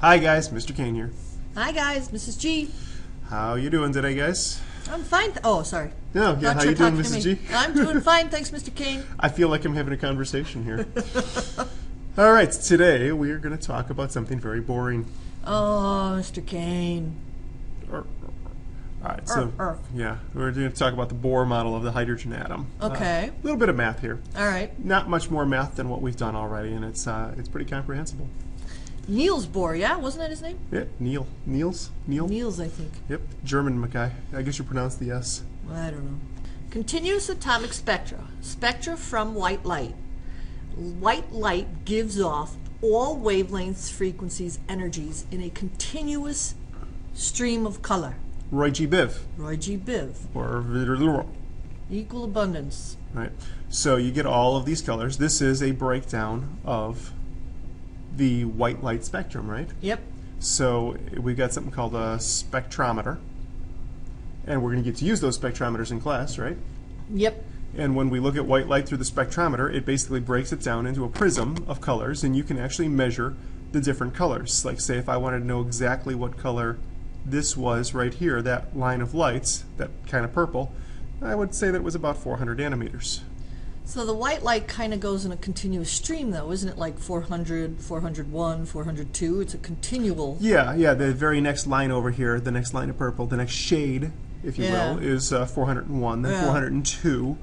Hi guys, Mr. Kane here. Hi guys, Mrs. G. How you doing today, guys? I'm fine. Oh, sorry. No, yeah, how you doing, Mrs. G? I'm doing fine, thanks, Mr. Kane. I feel like I'm having a conversation here. All right, today we are going to talk about something very boring. Oh, Mr. Kane. All right, so yeah, we're going to talk about the Bohr model of the hydrogen atom. Okay. A little bit of math here. All right. Not much more math than what we've done already, and it's pretty comprehensible. Niels Bohr, yeah? Wasn't that his name? Yeah, Neil. Niels? Neil? Niels, I think. Yep, German Mackay. I guess you pronounce the S. I don't know. Continuous atomic spectra. Spectra from white light. White light gives off all wavelengths, frequencies, energies in a continuous stream of color. Roy G. Biv. Roy G. Biv. Or Equal abundance. right. So you get all of these colors. This is a breakdown of the white light spectrum, right? Yep. So we've got something called a spectrometer, and we're going to get to use those spectrometers in class, right? Yep. And when we look at white light through the spectrometer, it basically breaks it down into a prism of colors, and you can actually measure the different colors. Like, say, if I wanted to know exactly what color this was right here, that line of lights, that kind of purple, I would say that it was about 400 nanometers. So the white light kind of goes in a continuous stream, though, isn't it? Like 400, 401, 402. It's a continual. Yeah, the very next line over here, the next line of purple, the next shade, if you will, is 401, then 402,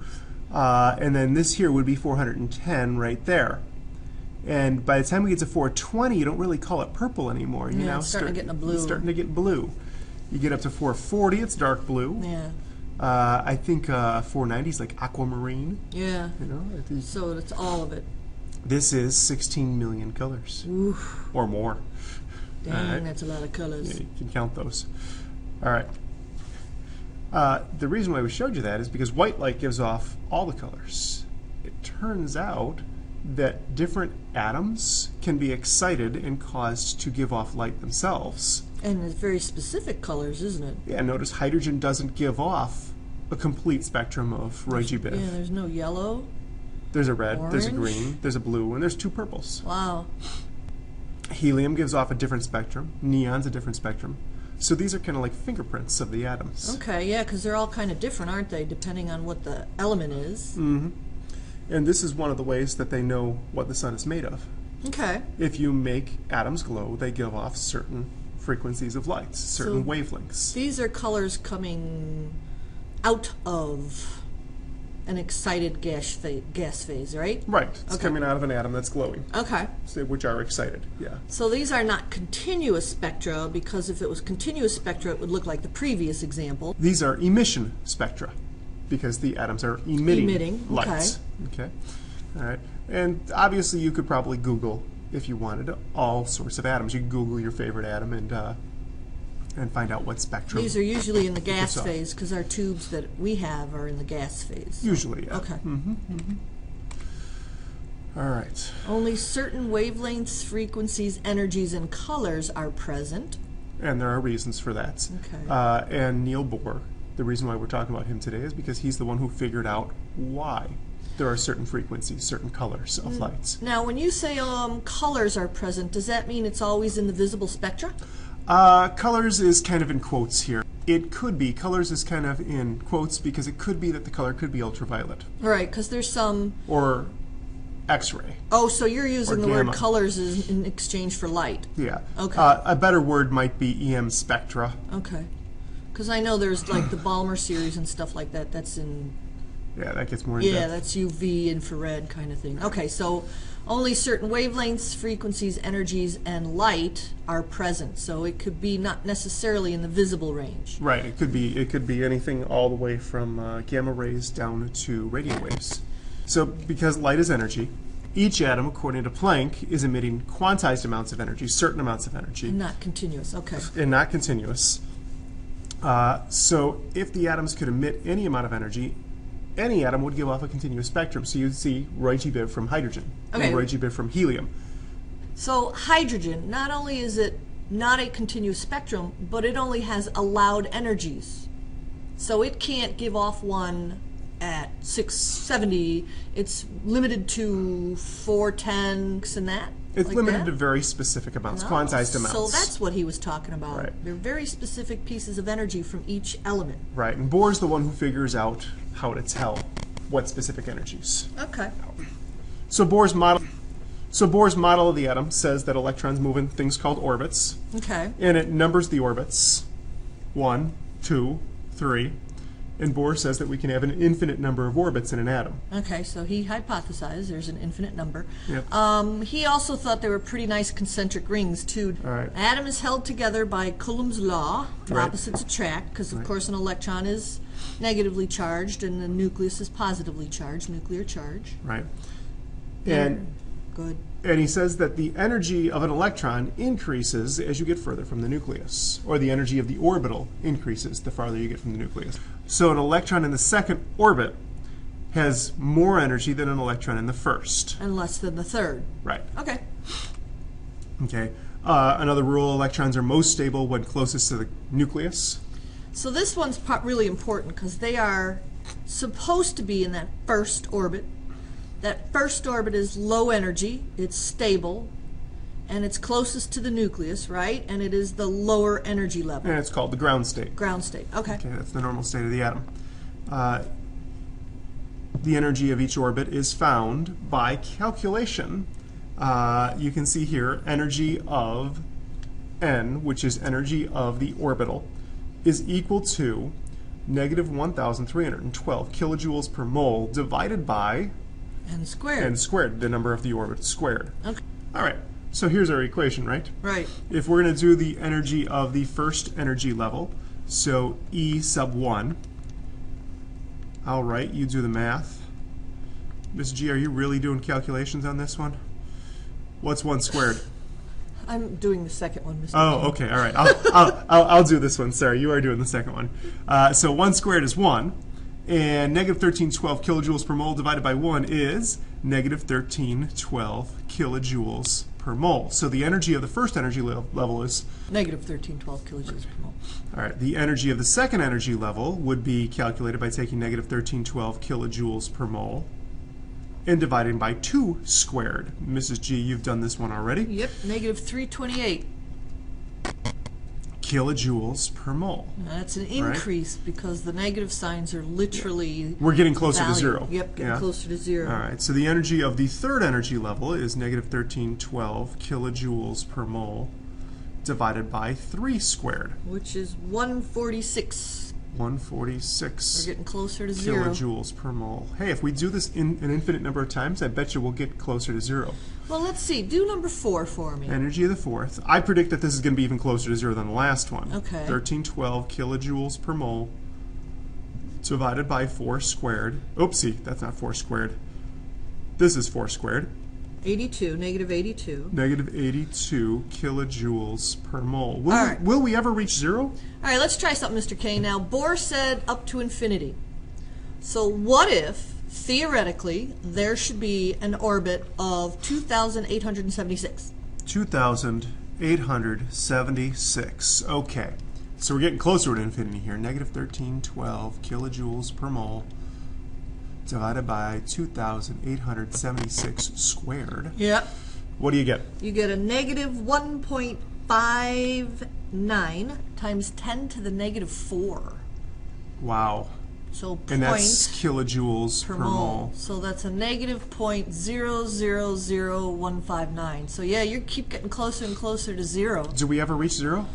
and then this here would be 410 right there. And by the time we get to 420, you don't really call it purple anymore. You now it's starting to get in a blue. It's starting to get blue. You get up to 440, it's dark blue. Yeah. I think 490 is like aquamarine. Yeah. You know, so it's all of it. This is 16 million colors. Oof. Or more. Dang, that's a lot of colors. Yeah, you can count those. All right. The reason why we showed you that is because white light gives off all the colors. It turns out that different atoms can be excited and caused to give off light themselves. And it's very specific colors, isn't it? Yeah, notice hydrogen doesn't give off a complete spectrum of Roy G. Biv. Yeah, there's no yellow. There's a red, there's a Orange. green, there's a blue, and there's two purples. Wow. Helium gives off a different spectrum. Neon's a different spectrum. So these are kind of like fingerprints of the atoms. Okay, yeah, because they're all kind of different, aren't they, depending on what the element is? Mm-hmm. And this is one of the ways that they know what the sun is made of. Okay. If you make atoms glow, they give off certain frequencies of lights, certain wavelengths. These are colors coming out of an excited gas phase, right? Right. It's coming out of an atom that's glowing. Okay. Which are excited, yeah. So these are not continuous spectra, because if it was continuous spectra, it would look like the previous example. These are emission spectra, because the atoms are emitting lights. Okay. All right. And obviously you could probably Google, if you wanted, all sorts of atoms. You could Google your favorite atom and find out what spectrum. These are usually in the gas phase, because our tubes that we have are in the gas phase. Usually, yeah. Okay. All right. Only certain wavelengths, frequencies, energies, and colors are present. And there are reasons for that. Okay. And Neil Bohr, the reason why we're talking about him today is because he's the one who figured out why there are certain frequencies, certain colors of lights. Now, when you say colors are present, does that mean it's always in the visible spectra? Colors is kind of in quotes here. It could be. Colors is kind of in quotes because it could be that the color could be ultraviolet. Right, because there's some... Or X-ray. Oh, so you're using the gamma. word colors in exchange for light. Yeah. Okay. A better word might be EM spectra. Okay. Because I know there's like the Balmer series and stuff like that. That's in... Yeah, that gets more in depth. Yeah, that's UV, infrared kind of thing. Okay, so only certain wavelengths, frequencies, energies, and light are present. So it could be not necessarily in the visible range. Right. It could be anything all the way from gamma rays down to radio waves. So because light is energy, each atom, according to Planck, is emitting quantized amounts of energy, certain amounts of energy. And not continuous. Okay. And not continuous. So if the atoms could emit any amount of energy, any atom would give off a continuous spectrum. So you'd see Roy G. Biv from hydrogen, and Roy G. Biv from helium. So hydrogen, not only is it not a continuous spectrum, but it only has allowed energies. So it can't give off one at 670. It's limited to 410 and that. It's Like limited that? to very specific amounts, Oh, quantized amounts. So that's what he was talking about. Right. They're very specific pieces of energy from each element. Right, and Bohr's the one who figures out how to tell what specific energies. Okay. So Bohr's model of the atom says that electrons move in things called orbits, Okay. and it numbers the orbits 1, 2, 3, and Bohr says that we can have an infinite number of orbits in an atom. Okay, so he hypothesized there's an infinite number. Yep. He also thought they were pretty nice concentric rings, too. All right. Atom is held together by Coulomb's law, Right. opposites attract, because, of Right. course, an electron is negatively charged and the nucleus is positively charged, nuclear charge. Right. And Good. And he says that the energy of an electron increases as you get further from the nucleus, or the energy of the orbital increases the farther you get from the nucleus. So an electron in the second orbit has more energy than an electron in the first. And less than the third. Right. Okay. Okay. Another rule, electrons are most stable when closest to the nucleus. So this one's really important because they are supposed to be in that first orbit. That first orbit is low energy, it's stable, and it's closest to the nucleus, right? And it is the lower energy level. And it's called the ground state. Ground state. Okay. Okay, that's the normal state of the atom. The energy of each orbit is found by calculation. You can see here energy of n, which is energy of the orbital, is equal to negative 1,312 kilojoules per mole divided by N squared. n squared, the number of the orbit squared. Okay. All right, so here's our equation, right? Right. If we're going to do the energy of the first energy level, so E sub 1, all right, you do the math. Ms. G, are you really doing calculations on this one? What's 1 squared? I'm doing the second one, Mr. Oh, Kane. okay, all right. I'll do this one. Sorry, you are doing the second one. So 1 squared is 1, and negative 1312 kilojoules per mole divided by 1 is negative 1312 kilojoules per mole. So the energy of the first energy level is, Negative 1312 kilojoules per mole. all right, the energy of the second energy level would be calculated by taking negative 1312 kilojoules per mole and dividing by 2 squared. Mrs. G, you've done this one already. Yep, negative 328. Kilojoules per mole. Now, that's an increase because the negative signs are literally We're getting closer to value. 0. Yep, getting Yeah. closer to 0. All right, so the energy of the third energy level is negative 1312 kilojoules per mole divided by 3 squared. Which is 146. 146 We're getting closer to 0. kilojoules per mole. Hey, if we do this in an infinite number of times, I bet you we'll get closer to 0. Well, let's see. Do number 4 for me. Energy of the fourth. I predict that this is going to be even closer to 0 than the last one. Okay. 1312 kilojoules per mole divided by 4 squared. Oopsie, that's not 4 squared. This is 4 squared. 82, negative 82. Negative 82 kilojoules per mole. All right. Will we ever reach 0? All right, let's try something, Mr. Kane. Now, Bohr said up to infinity. So what if, theoretically, there should be an orbit of 2,876? 2,876. Okay. So we're getting closer to infinity here. Negative 1312 kilojoules per mole divided by 2,876 squared. Yep. What do you get? You get a negative 1.59 times 10 to the negative 4. Wow. So And that's point kilojoules per per mole. So that's a negative 0.000159. So yeah, you keep getting closer and closer to 0. Do we ever reach 0?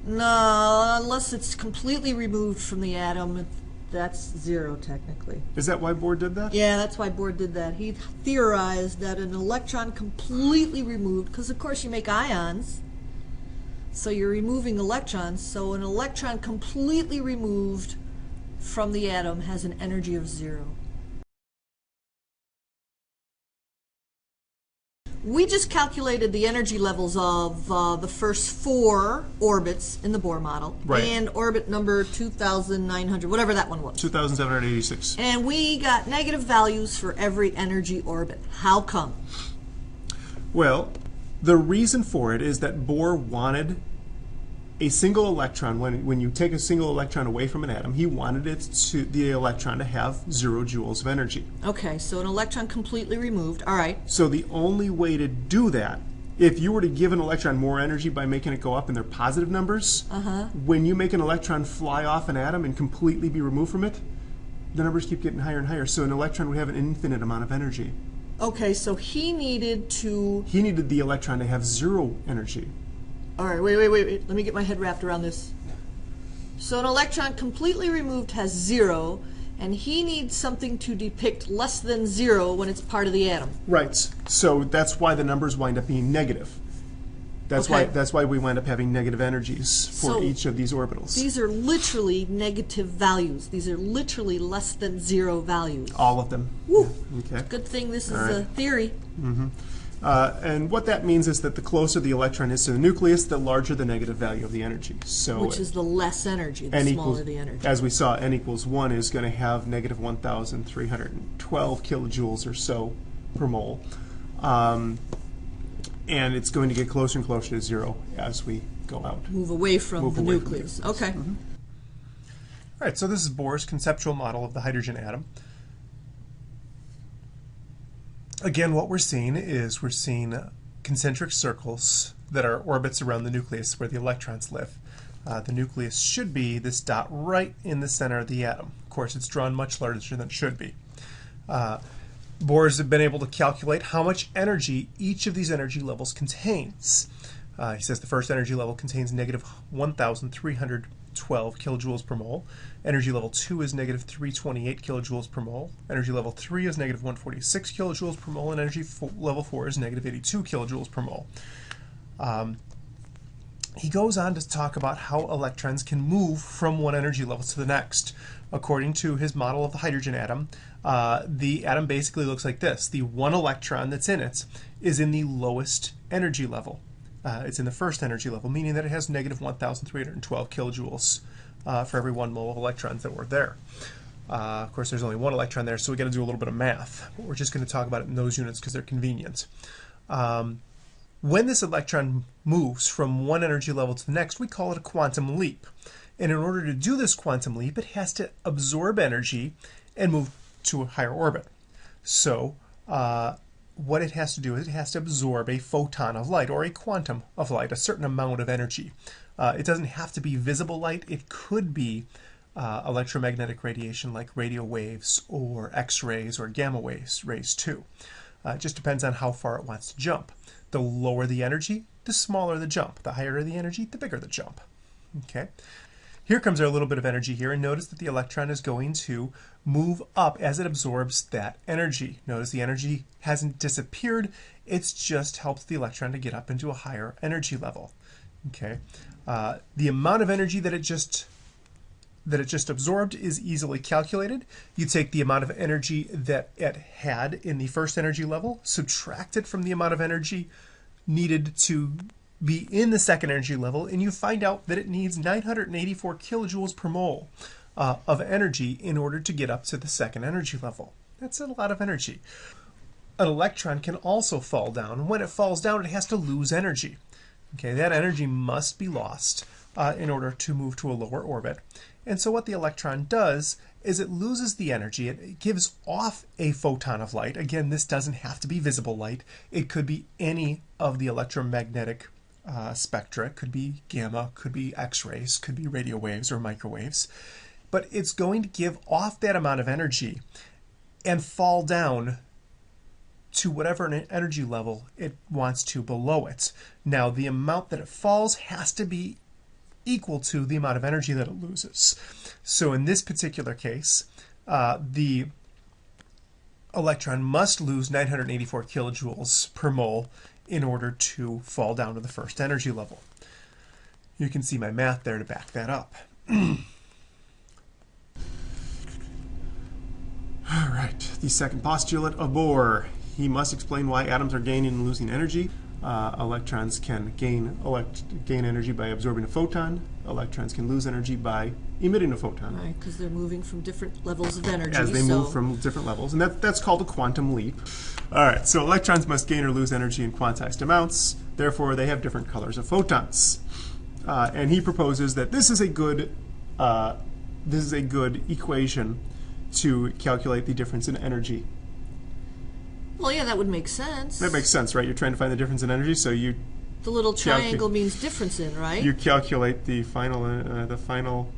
No, unless it's completely removed from the atom, that's 0 technically. Is that why Bohr did that? Yeah, that's why Bohr did that. He theorized that an electron completely removed, because of course you make ions, so you're removing electrons, so an electron completely removed from the atom has an energy of 0. We just calculated the energy levels of the first 4 orbits in the Bohr model, Right. and orbit number 2,900, whatever that one was. 2,786. And we got negative values for every energy orbit. How come? Well, the reason for it is that Bohr wanted a single electron, when you take a single electron away from an atom, he wanted the electron to have 0 joules of energy. Okay, so an electron completely removed. All right. So the only way to do that if you were to give an electron more energy by making it go up in their positive numbers, when you make an electron fly off an atom and completely be removed from it, the numbers keep getting higher and higher. So an electron would have an infinite amount of energy. Okay, so he needed the electron to have 0 energy. All right, wait. Let me get my head wrapped around this. So an electron completely removed has 0, and he needs something to depict less than 0 when it's part of the atom. Right. So that's why the numbers wind up being negative. That's why we wind up having negative energies for each of these orbitals. These are literally negative values. These are literally less than 0 values. All of them. Woo. Okay. Good thing this is a theory. And what that means is that the closer the electron is to the nucleus, the larger the negative value of the energy. So which is the less energy, the smaller the energy. As we saw, n equals 1 is going to have negative 1,312 kilojoules or so per mole. And it's going to get closer and closer to 0 as we go out. Move away from the nucleus. Okay. All right, so this is Bohr's conceptual model of the hydrogen atom. Again, what we're seeing is concentric circles that are orbits around the nucleus where the electrons live. The nucleus should be this dot right in the center of the atom. Of course, it's drawn much larger than it should be. Bohr's have been able to calculate how much energy each of these energy levels contains. He says the first energy level contains negative 1,312 kilojoules per mole. Energy level 2 is negative 328 kilojoules per mole. Energy level 3 is negative 146 kilojoules per mole. And energy level 4 is negative 82 kilojoules per mole. He goes on to talk about how electrons can move from one energy level to the next. According to his model of the hydrogen atom, the atom basically looks like this. The one electron that's in it is in the lowest energy level. It's in the first energy level, meaning that it has negative 1,312 kilojoules for every 1 mole of electrons that were there. Of course, there's only 1 electron there, so we got to do a little bit of math. But we're just going to talk about it in those units because they're convenient. When this electron moves from one energy level to the next, we call it a quantum leap. And in order to do this quantum leap, it has to absorb energy and move to a higher orbit. So what it has to do is it has to absorb a photon of light or a quantum of light, a certain amount of energy. It doesn't have to be visible light. It could be electromagnetic radiation like radio waves or X-rays or gamma rays too. It just depends on how far it wants to jump. The lower the energy, the smaller the jump. The higher the energy, the bigger the jump. Okay. Here comes our little bit of energy here, and notice that the electron is going to move up as it absorbs that energy. Notice the energy hasn't disappeared, it's just helped the electron to get up into a higher energy level. Okay, the amount of energy that it just absorbed is easily calculated. You take the amount of energy that it had in the first energy level, subtract it from the amount of energy needed to be in the second energy level, and you find out that it needs 984 kilojoules per mole of energy in order to get up to the second energy level. That's a lot of energy. An electron can also fall down. When it falls down, it has to lose energy. Okay, that energy must be lost in order to move to a lower orbit. And so what the electron does is it loses the energy. It gives off a photon of light. Again, this doesn't have to be visible light. It could be any of the electromagnetic spectra. It could be gamma, could be X-rays, could be radio waves or microwaves. But it's going to give off that amount of energy and fall down to whatever energy level it wants to below it. Now, the amount that it falls has to be equal to the amount of energy that it loses. So in this particular case, the electron must lose 984 kilojoules per mole in order to fall down to the first energy level. You can see my math there to back that up. All right, the second postulate of Bohr. He must explain why atoms are gaining and losing energy. Electrons can gain energy by absorbing a photon. Electrons can lose energy by emitting a photon. Right, because they're moving from different levels of energy. As they move from different levels, and that's called a quantum leap. All right, so electrons must gain or lose energy in quantized amounts. Therefore, they have different colors of photons. And he proposes that this is a good equation to calculate the difference in energy. Well, yeah, that would make sense. That makes sense, right? You're trying to find the difference in energy, so you The little triangle means difference in, right? you calculate the final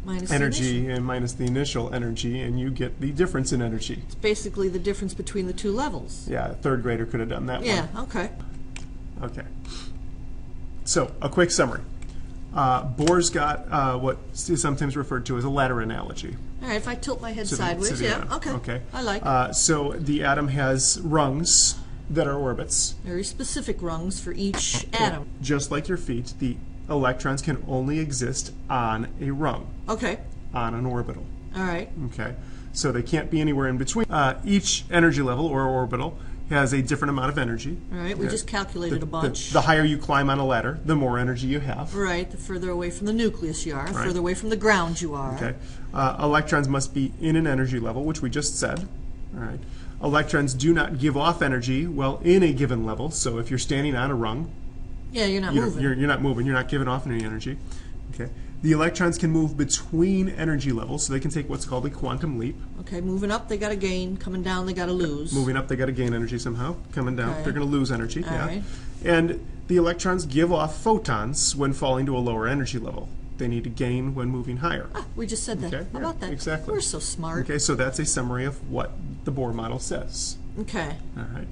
Minus energy the and minus the initial energy, and you get the difference in energy. It's basically the difference between the two levels. Yeah, a third grader could have done that Yeah, one. okay. Okay. So, a quick summary. Bohr's got what is sometimes referred to as a ladder analogy. All right, if I tilt my head To the sideways, yeah, atom. okay. Okay. I like So the atom has rungs that are orbits. very specific rungs for each atom. Just like your feet, the electrons can only exist on a rung, Okay, on an orbital. all right. Okay, so they can't be anywhere in between. Each energy level or orbital has a different amount of energy. All right, we just calculated a bunch. The higher you climb on a ladder, the more energy you have. Right, the further away from the nucleus you are, Right. further away from the ground you are. Okay, electrons must be in an energy level, which we just said. All right, electrons do not give off energy well in a given level. So if you're standing on a rung, Yeah, you're not moving. You're not moving. You're not giving off any energy. Okay. The electrons can move between energy levels, so they can take what's called a quantum leap. Okay, moving up, they got to gain. Coming down, they got to lose. Moving up, they got to gain energy somehow. Coming down, Okay. they're going to lose energy. All yeah. right. And the electrons give off photons when falling to a lower energy level. They need to gain when moving higher. Ah, we just said that. Okay, How yeah, about that? exactly. We're so smart. Okay, so that's a summary of what the Bohr model says. Okay. All right.